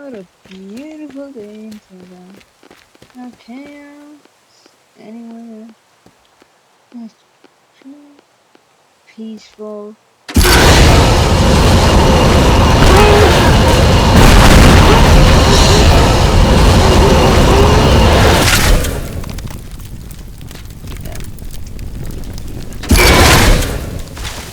What a beautiful day in Teardown. No chaos anywhere. Just pure, peaceful.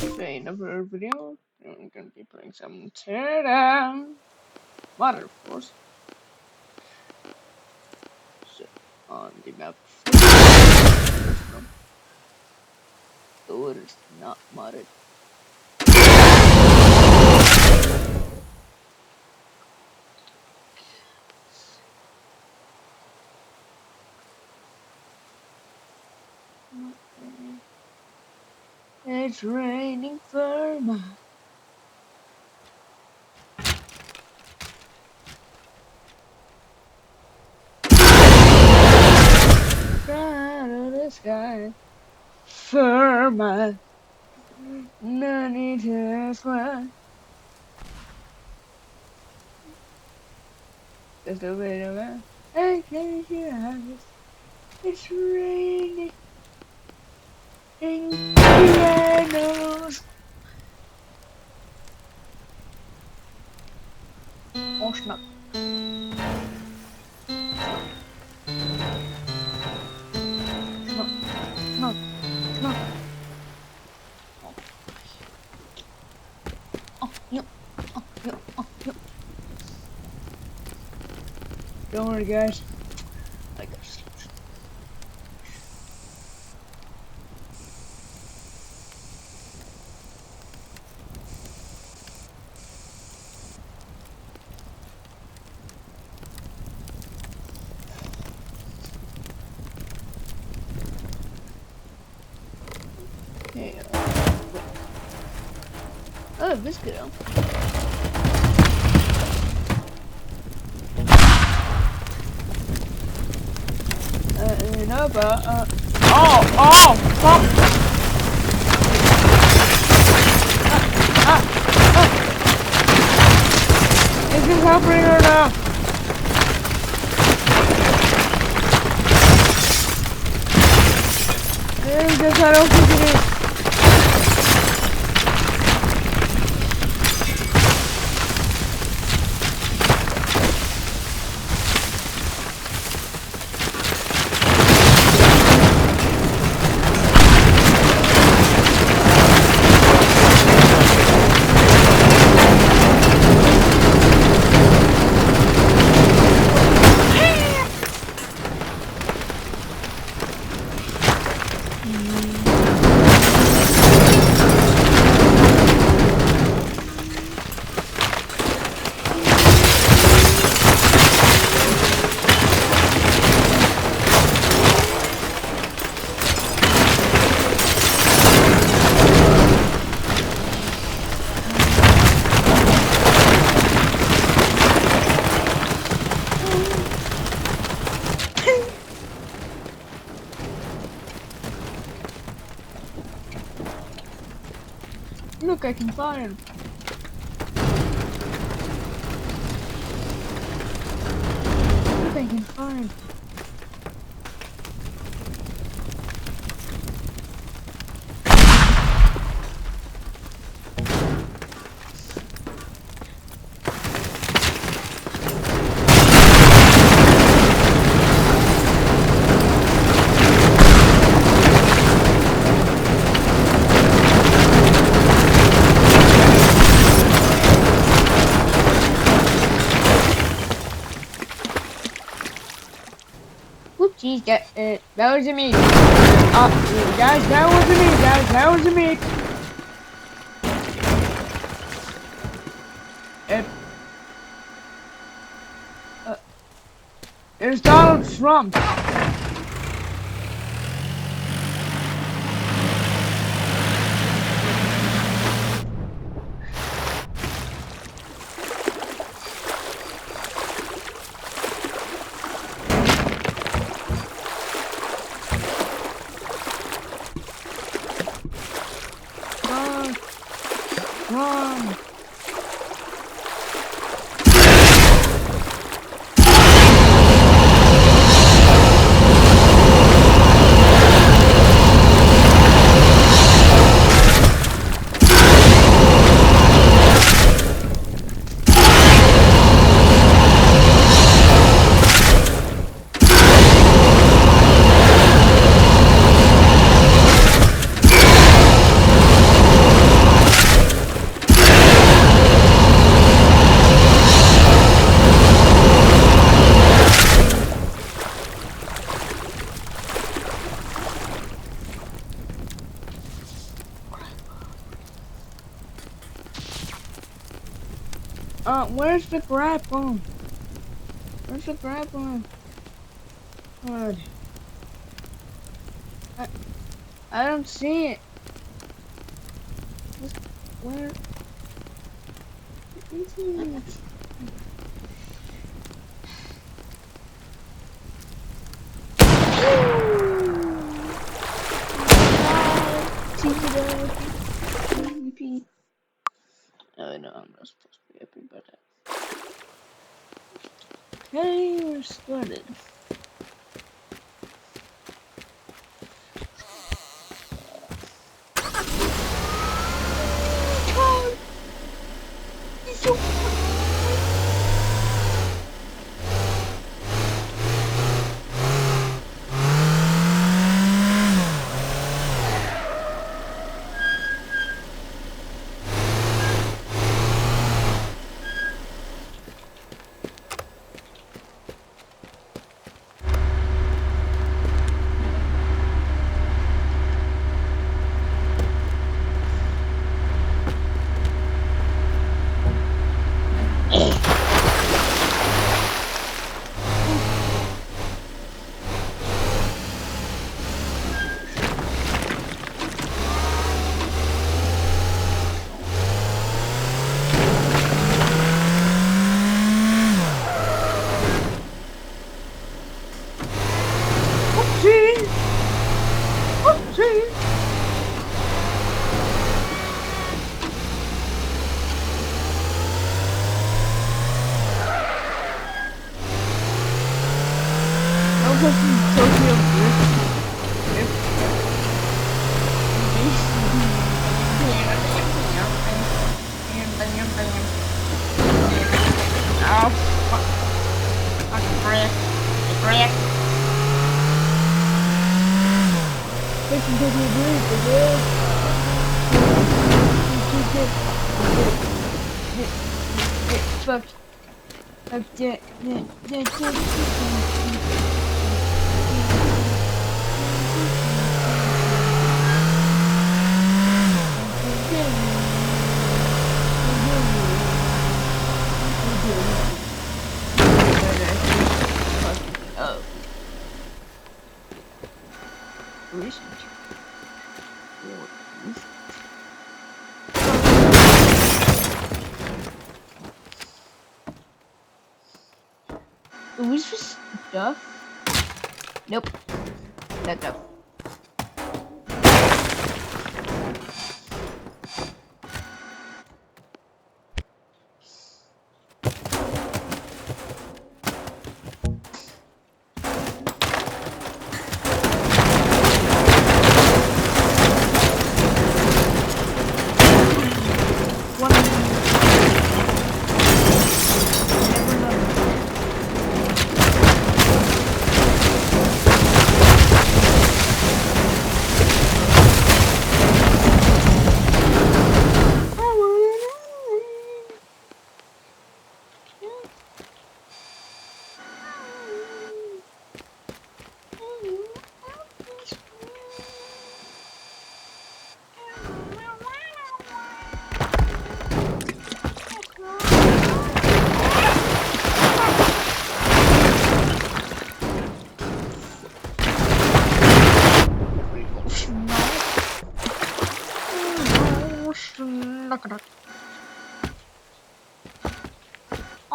Today in another video, I'm gonna be playing some Teardown. Water, of course. So, on the map. Though it is not modded. It's raining firma. Right of the sky. Firma. No need to ask why. There's no way to run. I close your eyes. It's raining. Pianos. Oh snap. Snap. Snap. Snap. Oh, yep. Oh, yep. Oh, yep. Don't worry, guys. I got sleep. Okay, oh, this girl. No, but, fuck! Is this happening or not? I don't think it is. Look, I can fire him. Look, I can fire him. Whoopsies, that wasn't me. Guys, that wasn't me, guys, that wasn't me. There's Donald Trump. Run! Where's the grapple? Where's the grapple? God, I, I don't see it. Where is it? Repeat. Oh no, I'm not supposed to be happy about that. Okay, we're started. God, he's so oopsie, oopsie. I'm fucking Tokyo Drift. Oh, fuck. Fucking brick. Brick. Fucking Tokyo Drift, fuck. Fuck that. Oh. Recent. Was this stuff? Nope. Not stuff.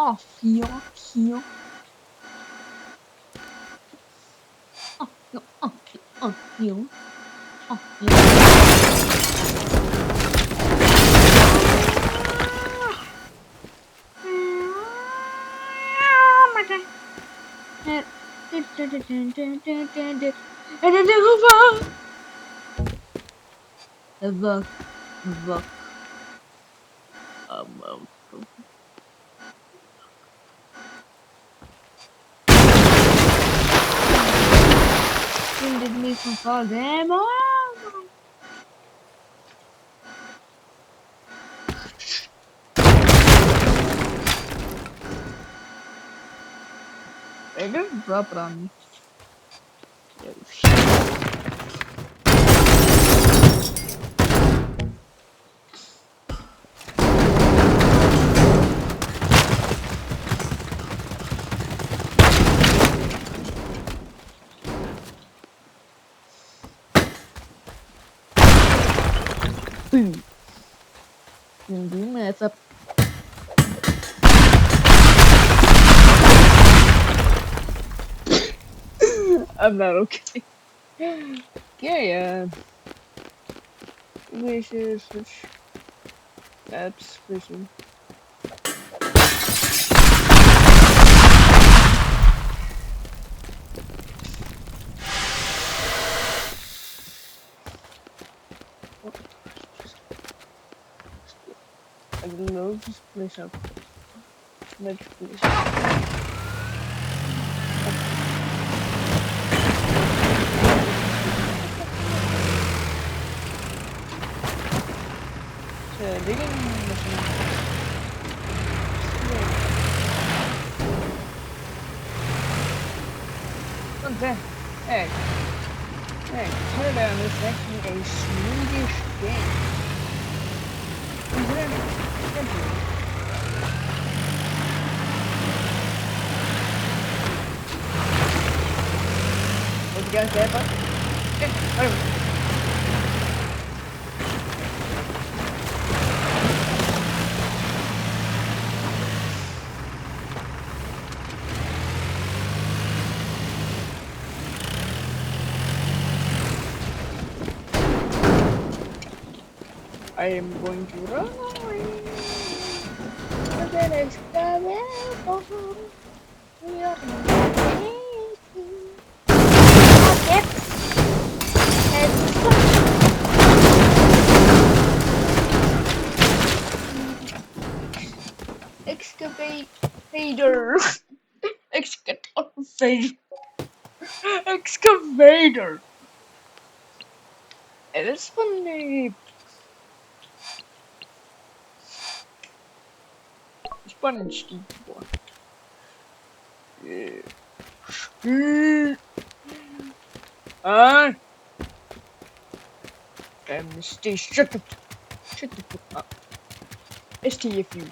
Oh, feel. Oh, feel. Oh, feel. Oh, feel. Oh my god. The did me from fall them on. They're gonna drop it on me. Oh, shit. Đừng cứ mẹ sập. I'm not okay. Okay, we should switch apps pretty soon. I love this place up. Next place. Digging machine. What's that? Hey, teardown is actually a Swedish game. Isn't it? What you guys say about? Yeah, whatever. I am going to run away. But then it's coming. We are excavator. Excavator. It is funny. Sponge boy. Yeah. Stay shut the fuck up. STFU.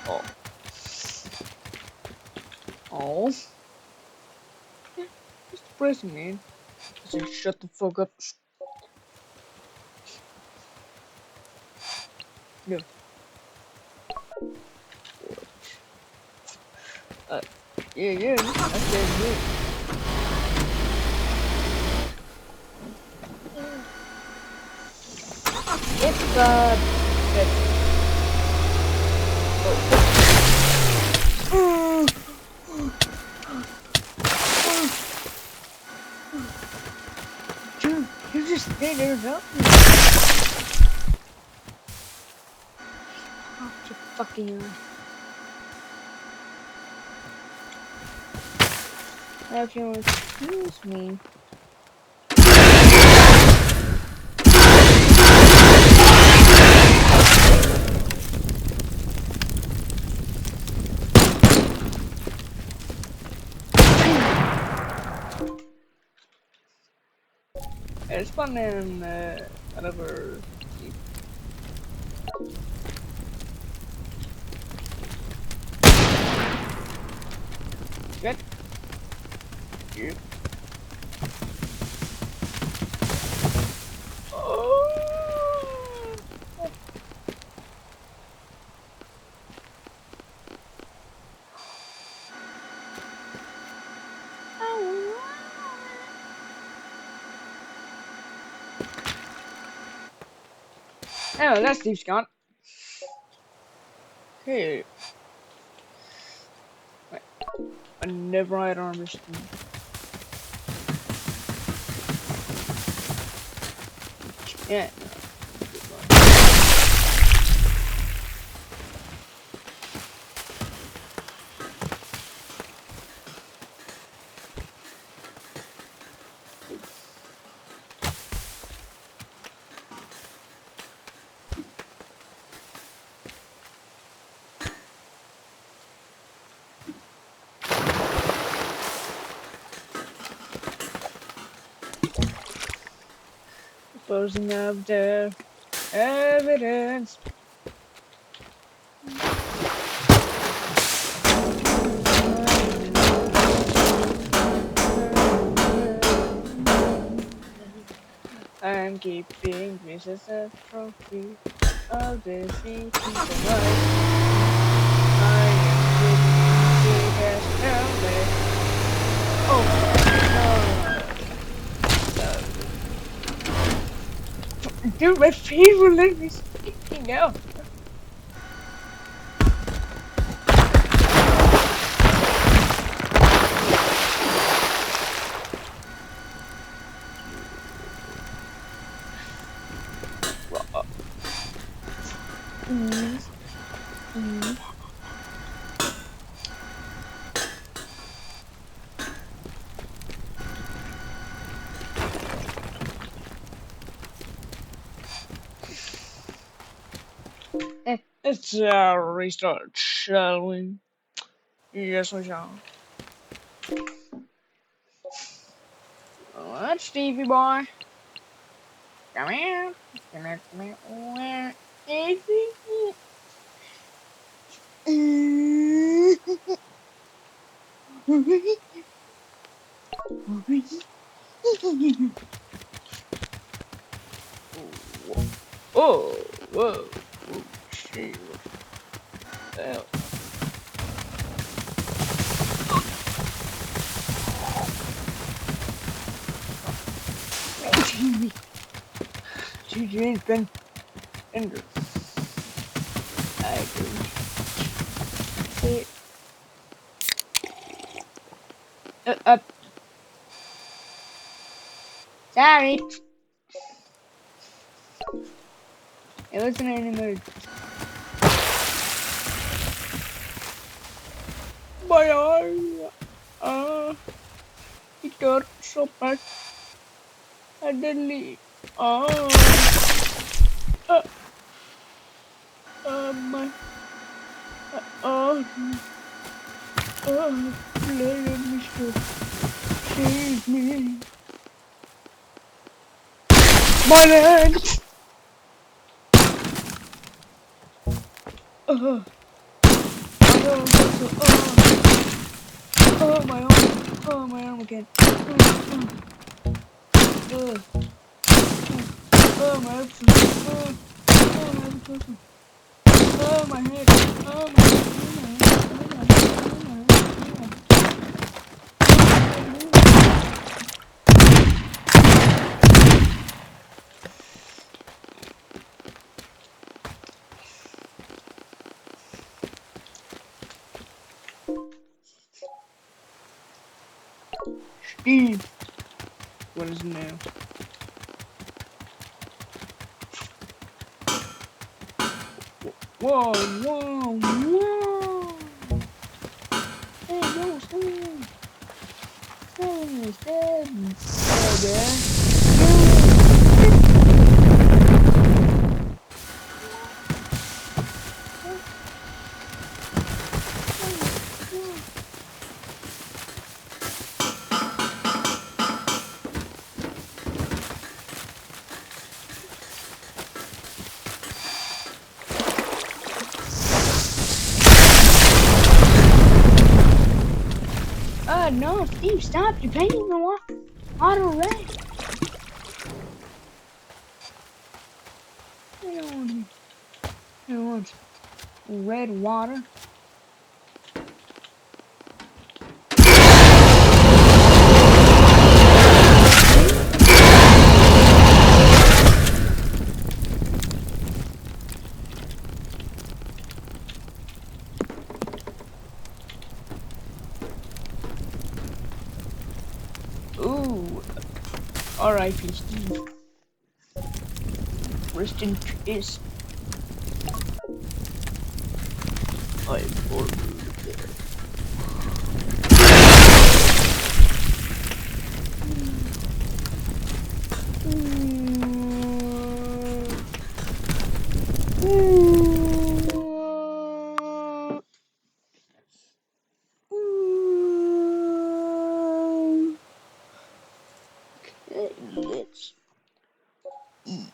Oh. Oh. Just pressing man. I said shut the fuck up. No. Yeah. I said yeah. It's good. Dude, you just stay there and help me. Oh, you fucking now if you'll excuse me. It's fun in whatever. Good. Yep. Oh, that's Steve's gone. Okay. Wait. I never had armor Steve. Yeah. Disposing of the evidence. I'm and keeping this as a trophy of the city tonight. I am getting as no. Dude, my favorite let me speaking out. Let's restart, shall we? Yes, we shall. Alright, Stevie boy. Come here. Whoa, whoa, whoa, shit. Hell. GG's been injured. I agree. Sorry. It wasn't an emergency. My eye. It hurt so bad. Suddenly. Uh, my. Uh, Let me save me. My leg. My arm. My arm. My arm again. My abs. My abs. My head. My Steve. What is it now? Whoa, whoa, whoa! Hey, no, Steve! Steve! No, Steve, stop! You're painting the water red. I don't want red water. Ooh, R.I.P. Steve. Rest in peace. I'm bored. Okay, let's eat.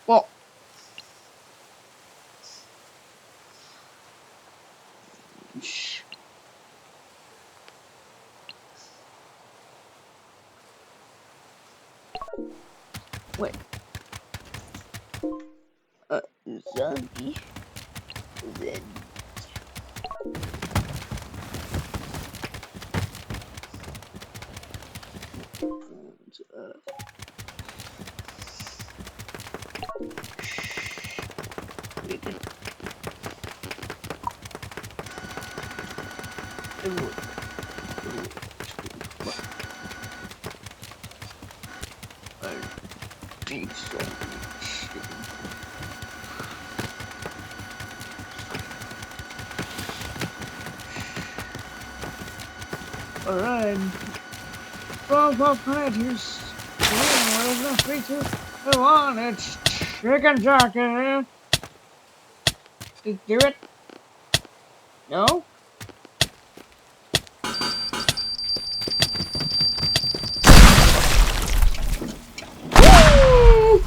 Well, Wait. Zombie. Then. We can. Alright. 12 predators. There's no 3, 2, 1. It's chicken jockey. Do it. No?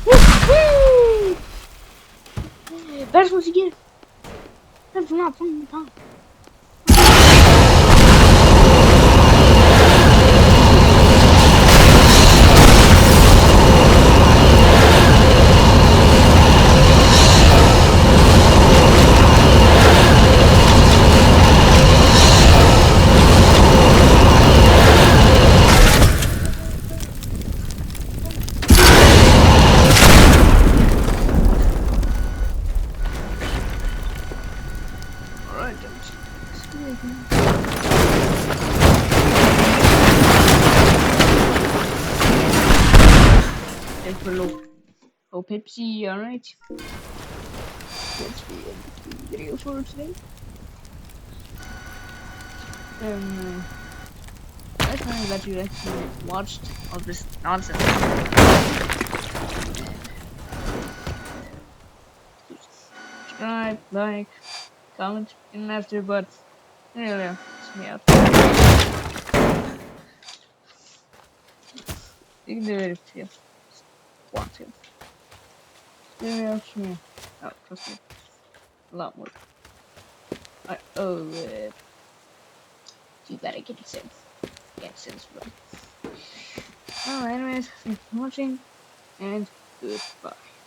Woo! That's what you get. That's not from the top. Alright, and for low Pepsi, alright. That's the end of the video for today. That's fine that you actually watched all this nonsense. Subscribe, like, comment, and after, but anyway, it's me out. You can do it if you want to. Trust me. Oh, trust me. A lot more. You better get it sense. Get sense, bro. Anyways, thanks for watching, and goodbye.